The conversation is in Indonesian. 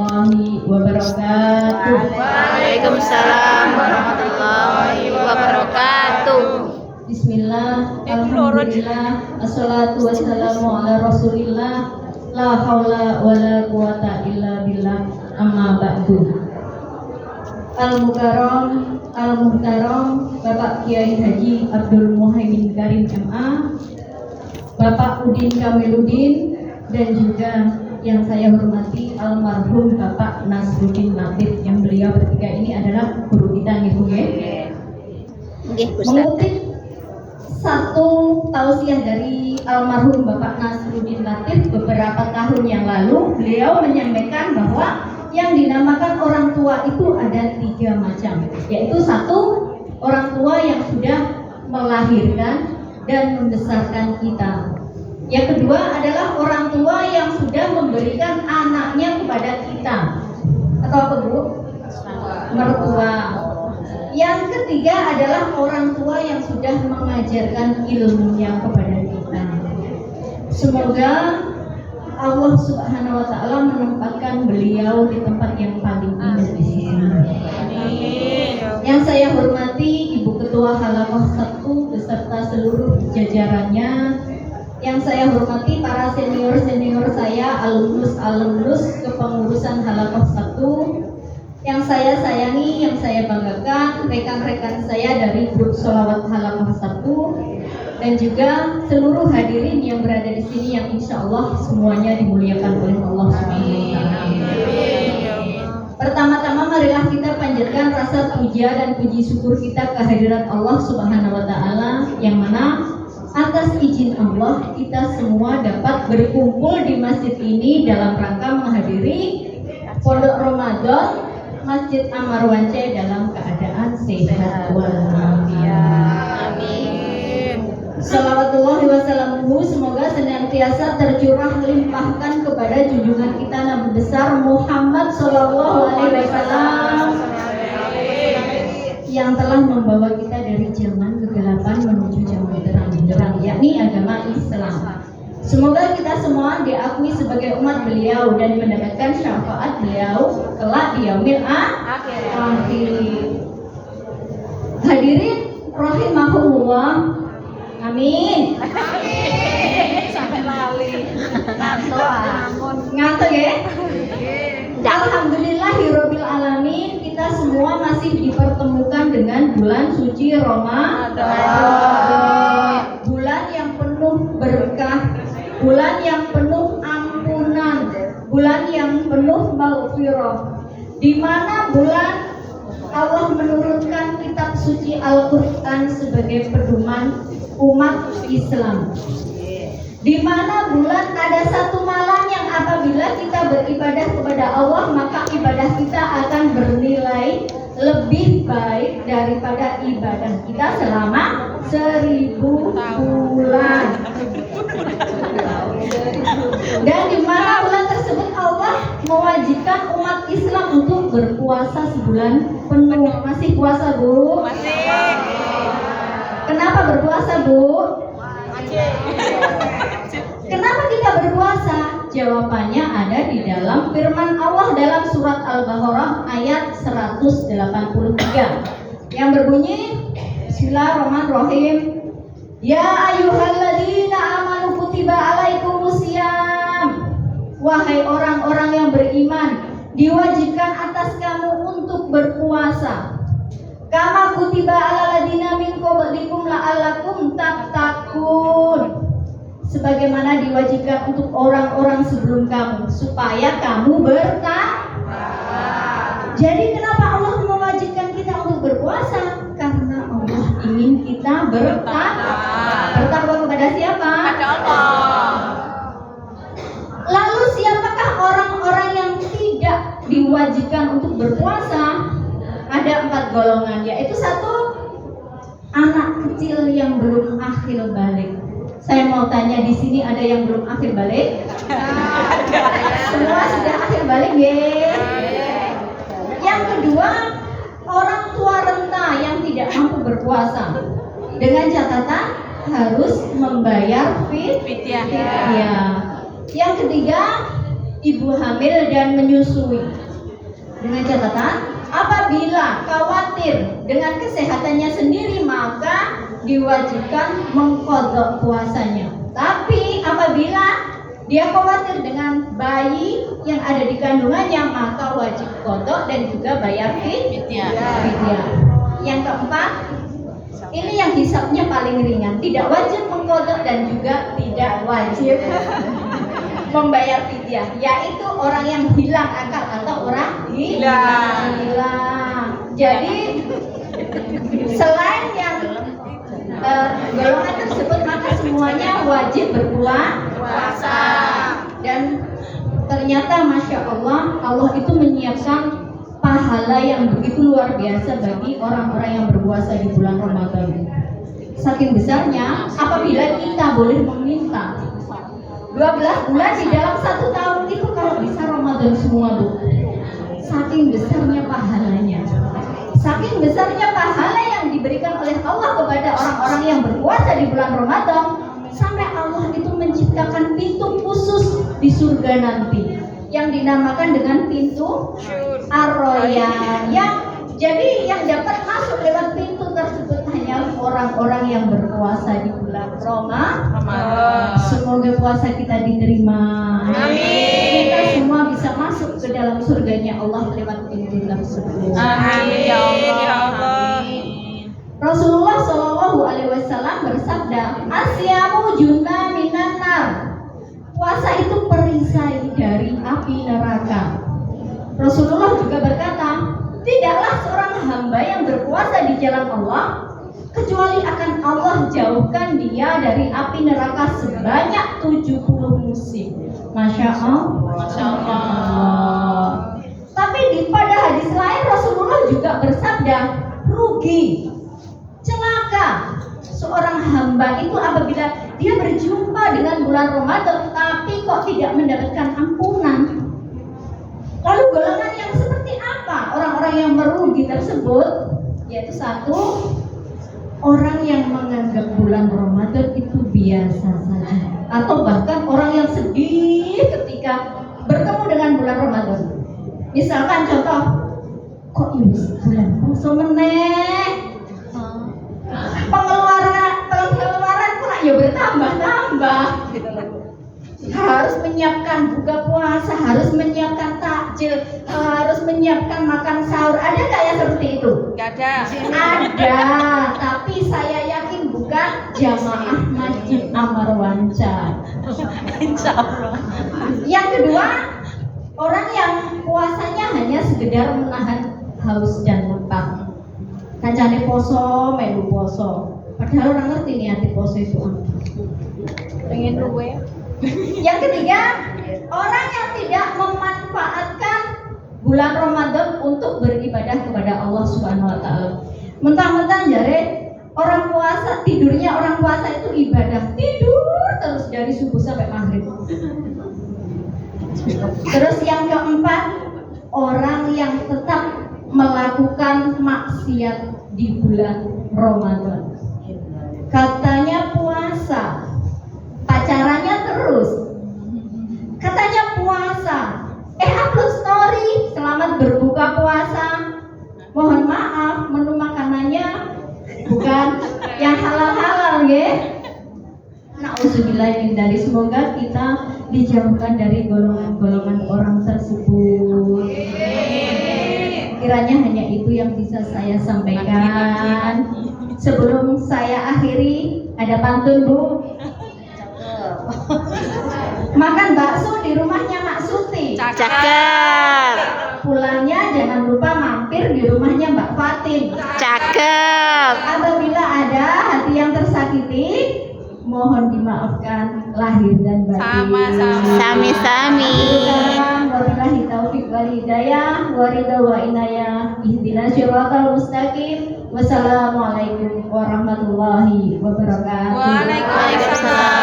warahmatullahi wabarakatuh. Waalaikumsalam warahmatullahi wabarakatuh. Bismillah, alhamdulillah, assalatu wassalamu ala rasulillah, la haula wa la quwata illa billah, amma ba'du. Al-Muhtaram Bapak Kiai Haji Abdul Muhaimin Karim MA, Bapak Udin Kamiluddin, dan juga yang saya hormati almarhum Bapak Nasruddin Latif, yang beliau bertiga ini adalah guru kita nih Bu ya. Mengutip satu tausiah dari almarhum Bapak Nasruddin Latif beberapa tahun yang lalu, beliau menyampaikan bahwa yang dinamakan orang tua itu ada 3 macam, yaitu satu, orang tua yang sudah melahirkan dan membesarkan kita. Yang kedua adalah orang tua yang sudah memberikan anaknya kepada kita, atau apa Bu? Mertua. Yang ketiga adalah orang tua yang sudah mengajarkan ilmunya kepada kita. Semoga Allah Subhanahu wa Ta'ala menempatkan beliau di tempat yang paling indah di sisi. Yang saya hormati Ibu Ketua Halaqah 1 beserta seluruh jajarannya. Yang saya hormati para senior-senior saya, alumnus kepengurusan Halaqah 1. Yang saya sayangi, yang saya banggakan, rekan-rekan saya dari grup Sholawat Halaqah 1. Dan juga seluruh hadirin yang berada di sini yang insya Allah semuanya dimuliakan oleh Allah Subhanahu wa Ta'ala. Pertama-tama marilah kita panjatkan rasa puja dan puji syukur kita kehadirat Allah Subhanahu wa Ta'ala, yang mana atas izin Allah kita semua dapat berkumpul di masjid ini dalam rangka menghadiri Pondok Ramadan Masjid Amarwance dalam keadaan sehat walafiat. Salawatullahi wassalamuhu, semoga senantiasa tercurah limpahkan kepada junjungan kita Nabi besar Muhammad sallallahu alaihi wasallam yang telah membawa kita dari zaman kegelapan menuju zaman terang-benderang, yakni agama Islam. Semoga kita semua diakui sebagai umat beliau dan mendapatkan syafaat beliau kelak di yaumil akhir. Hadirin rahimahullah. Amin. Sampai lali. Ngantuk ya? Alhamdulillahirabbil alamin, kita semua masih dipertemukan dengan bulan suci Ramadan. Bulan yang penuh berkah, bulan yang penuh ampunan, bulan yang penuh maghfirah. Di mana bulan Allah menurunkan kitab suci Al-Qur'an sebagai pedoman umat Islam. Di mana bulan ada satu malam yang apabila kita beribadah kepada Allah, maka ibadah kita akan bernilai lebih baik daripada ibadah kita selama 1000 bulan. Dan di mana bulan tersebut Allah mewajibkan umat Islam untuk berpuasa sebulan penuh. Masih puasa Bu? Masih. Kenapa berpuasa Bu? Kenapa kita berpuasa? Jawabannya ada di dalam firman Allah dalam surat Al-Baqarah ayat 183 yang berbunyi, Bismillahirrahmanirrahim. Ya ayyuhalladzina amanu kutiba alaikumusiyam. Wahai orang-orang yang beriman, diwajibkan atas kamu untuk berpuasa. Kama kutiba alal ladina min qablikum la'allakum tattaqun. Sebagaimana diwajibkan untuk orang-orang sebelum kamu, supaya kamu bertakwa. Jadi kenapa Allah mewajibkan kita untuk berpuasa? Karena Allah ingin kita bertakwa. Bertakwa kepada siapa? Kepada Allah. Lalu siapakah orang-orang yang tidak diwajibkan untuk berpuasa? Ada 4 golongan, yaitu 1, anak kecil yang belum akhil balik. Saya mau tanya, di sini ada yang belum akhil balik? Semua sudah akhil balik, ya? Yang kedua, orang tua renta yang tidak mampu berpuasa, dengan catatan harus membayar fidyah. Yang ketiga, ibu hamil dan menyusui. Dengan catatan, apabila khawatir dengan kesehatannya sendiri maka diwajibkan mengqadha puasanya. Tapi apabila dia khawatir dengan bayi yang ada di kandungannya maka wajib qadha dan juga bayar fidyah. Yang keempat, ini yang hisabnya paling ringan, tidak wajib mengqadha dan juga tidak wajib membayar fidyah, yaitu orang yang hilang akal atau orang hilang. Jadi selain yang golongan tersebut maka semuanya wajib berpuasa. Dan ternyata masya Allah, Allah itu menyiapkan pahala yang begitu luar biasa bagi orang-orang yang berpuasa di bulan Ramadan. Saking besarnya apabila kita boleh meminta 12 bulan di dalam 1 tahun itu kalau bisa Ramadan semua, Bu. Saking besarnya pahalanya. Saking besarnya pahala yang diberikan oleh Allah kepada orang-orang yang berpuasa di bulan Ramadan, sampai Allah itu menciptakan pintu khusus di surga nanti yang dinamakan dengan pintu Ar-Rayyan. Jadi yang dapat masuk lewat pintu tersebut hanya orang-orang yang berpuasa di bulan Ramadan. Semoga puasa kita diterima. Amin. Kita semua bisa masuk ke dalam surganya Allah lewat pintu tersebut. Amin ya Allah. Rasulullah Shallallahu Alaihi Wasallam bersabda, "Asyamu junna minan nar." Puasa itu perisai dari api neraka. Rasulullah juga berkata, tidaklah seorang hamba yang berpuasa di jalan Allah kecuali akan Allah jauhkan dia dari api neraka sebanyak 70 musim. Masya Allah. Tapi pada hadis lain Rasulullah juga bersabda, rugi, celaka seorang hamba itu apabila dia berjumpa dengan bulan Ramadan tapi kok tidak mendapatkan ampunan. Lalu golongan yang seperti apa orang-orang yang merugi tersebut? Yaitu satu, orang yang menganggap bulan Ramadan itu biasa saja, atau bahkan orang yang sedih ketika bertemu dengan bulan Ramadan. Misalkan contoh, kok ini bulan puasa meneh, pengeluaran pula ya bertambah-tambah. Harus menyiapkan buka puasa, harus menyiapkan takjil, harus menyiapkan makan sahur. Ada nggak yang seperti itu? Nggak ada. Ada, tapi saya yakin bukan jamaah Masjid Amarwanca. Insya Allah. Yang kedua, orang yang puasanya hanya sekedar menahan haus dan lapar. Kancane poso, melu poso. Padahal orang ngerti nih hati poso itu. Pengen luwe. Yang ketiga, orang yang tidak memanfaatkan bulan Ramadan untuk beribadah kepada Allah Subhanahu wa taala. Mentang-mentang jare orang puasa, tidurnya orang puasa itu ibadah, tidur terus dari subuh sampai maghrib. Terus yang keempat, orang yang tetap melakukan maksiat di bulan Ramadan. Katanya puasa, pacarannya terus. Katanya puasa, upload story selamat berbuka puasa. Mohon maaf, menu makanannya bukan yang halal-halal ya. Na'udzubillah dari, semoga kita dijauhkan dari golongan-golongan orang tersebut. Kiranya hanya itu yang bisa saya sampaikan. Sebelum saya akhiri, ada pantun, Bu. Makan bakso di rumahnya Mak Suti. Cakep. Pulangnya jangan lupa mampir di rumahnya Mbak Fatin. Cakep. Apabila ada hati yang tersakiti, mohon dimaafkan lahir dan batin. Sama-sama. Sami-sami. Wabillahi taufiq wal hidayah wa ridha wa inayah. Ihdinas siratal mustaqim. Wassalamualaikum warahmatullahi wabarakatuh. Waalaikumsalam.